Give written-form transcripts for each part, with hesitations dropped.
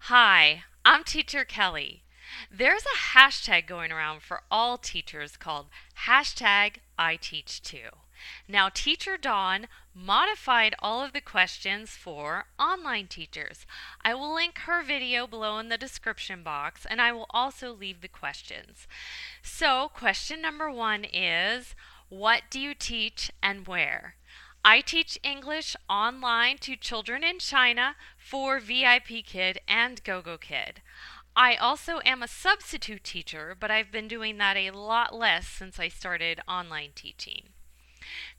Hi, I'm Teacher Kelly. There's a hashtag going around for all teachers called hashtag iteachtoo. Now, Teacher Dawn modified all of the questions for online teachers. I will link her video below in the description box, and I will also leave the questions. So, question number one is, what do you teach and where? I teach English online to children in China for VIP Kid and GoGo Kid. I also am a substitute teacher, but I've been doing that a lot less since I started online teaching.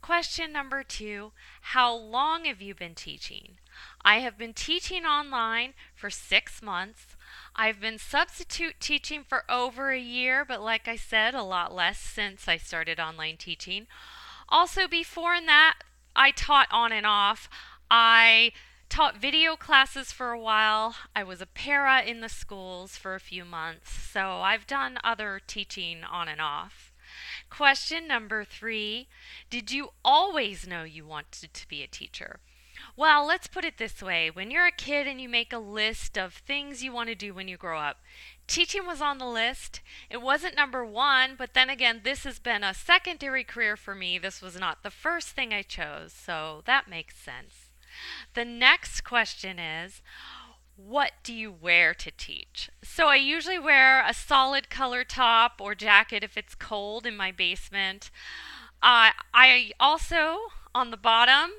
Question number two, how long have you been teaching? I have been teaching online for 6 months. I've been substitute teaching for over a year, but like I said, a lot less since I started online teaching. Also, before that, I taught on and off. I taught video classes for a while. I was a para in the schools for a few months, so I've done other teaching on and off. Question number three, did you always know you wanted to be a teacher? Well, let's put it this way. When you're a kid and you make a list of things you want to do when you grow up, teaching was on the list. It wasn't number one, but then again, this has been a secondary career for me. This was not the first thing I chose, so that makes sense. The next question is, what do you wear to teach? So I usually wear a solid color top or jacket if it's cold in my basement. I also, on the bottom,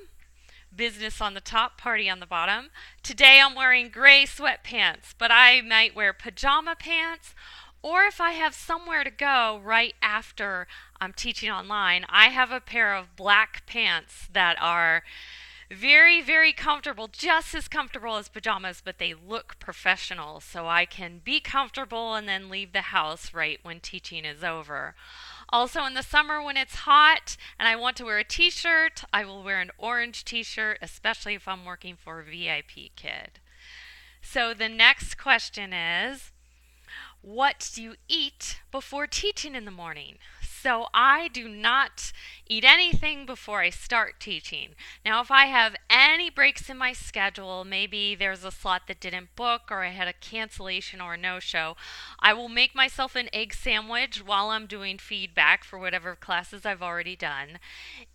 business on the top, party on the bottom. Today I'm wearing gray sweatpants, but I might wear pajama pants. Or if I have somewhere to go right after I'm teaching online, I have a pair of black pants that are very, very comfortable, just as comfortable as pajamas, but they look professional, so I can be comfortable and then leave the house right when teaching is over. Also, in the summer when it's hot and I want to wear a t shirt, I will wear an orange t shirt, especially if I'm working for a VIP Kid. So, the next question is, what do you eat before teaching in the morning? So I do not eat anything before I start teaching. Now, if I have any breaks in my schedule, maybe there's a slot that didn't book or I had a cancellation or a no-show, I will make myself an egg sandwich while I'm doing feedback for whatever classes I've already done.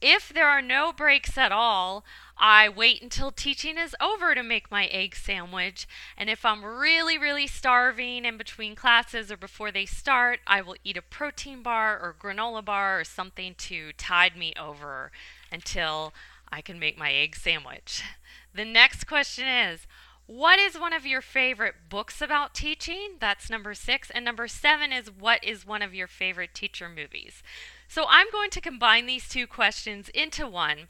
If there are no breaks at all, I wait until teaching is over to make my egg sandwich. And if I'm really, really starving in between classes or before they start, I will eat a protein bar or granola bar or something to tide me over until I can make my egg sandwich. The next question is, what is one of your favorite books about teaching? That's number 6. And number 7 is, what is one of your favorite teacher movies? So I'm going to combine these two questions into one.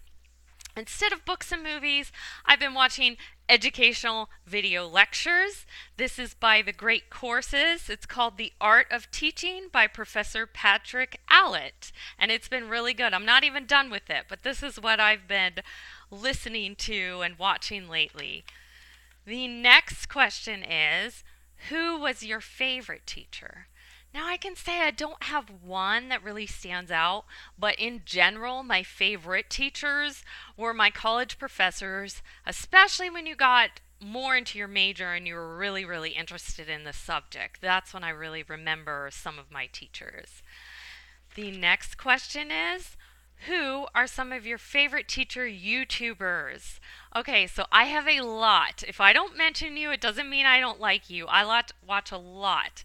Instead of books and movies, I've been watching educational video lectures. This is by the Great Courses. It's called The Art of Teaching by Professor Patrick Allett. And it's been really good. I'm not even done with it, but this is what I've been listening to and watching lately. The next question is, who was your favorite teacher? Now, I can say I don't have one that really stands out, but in general, my favorite teachers were my college professors, especially when you got more into your major and you were really, really interested in the subject. That's when I really remember some of my teachers. The next question is, who are some of your favorite teacher YouTubers? Okay, so I have a lot. If I don't mention you, it doesn't mean I don't like you. I watch a lot.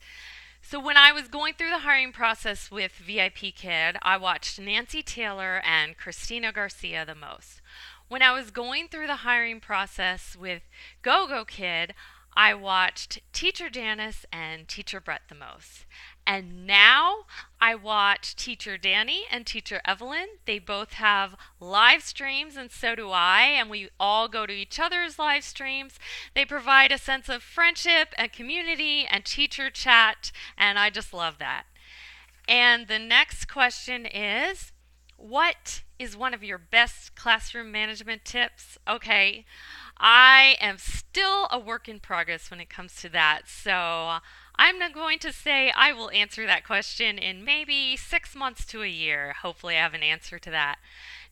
So when I was going through the hiring process with VIP Kid, I watched Nancy Taylor and Christina Garcia the most. When I was going through the hiring process with GoGo Kid, I watched Teacher Janice and Teacher Brett the most. And now I watch Teacher Danny and Teacher Evelyn. They both have live streams, and so do I, and we all go to each other's live streams. They provide a sense of friendship and community and teacher chat, and I just love that. And the next question is, what is one of your best classroom management tips? Okay, I am still a work in progress when it comes to that, so I'm not going to say I will answer that question in maybe 6 months to a year. Hopefully, I have an answer to that.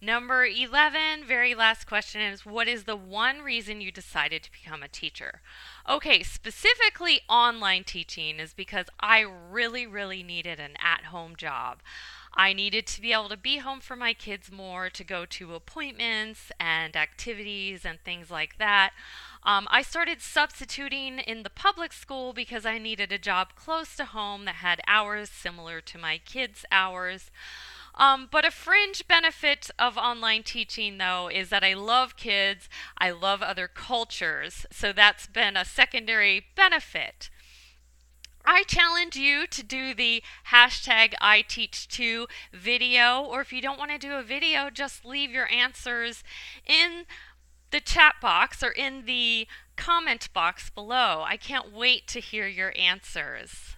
Number 11, very last question is, what is the one reason you decided to become a teacher? Okay, specifically online teaching is because I really needed an at-home job. I needed to be able to be home for my kids more, to go to appointments and activities and things like that. I started substituting in the public school because I needed a job close to home that had hours similar to my kids' hours. But a fringe benefit of online teaching, though, is that I love kids, I love other cultures, so that's been a secondary benefit. I challenge you to do the hashtag iteachtoo video, or if you don't want to do a video, just leave your answers in the chat box or in the comment box below. I can't wait to hear your answers.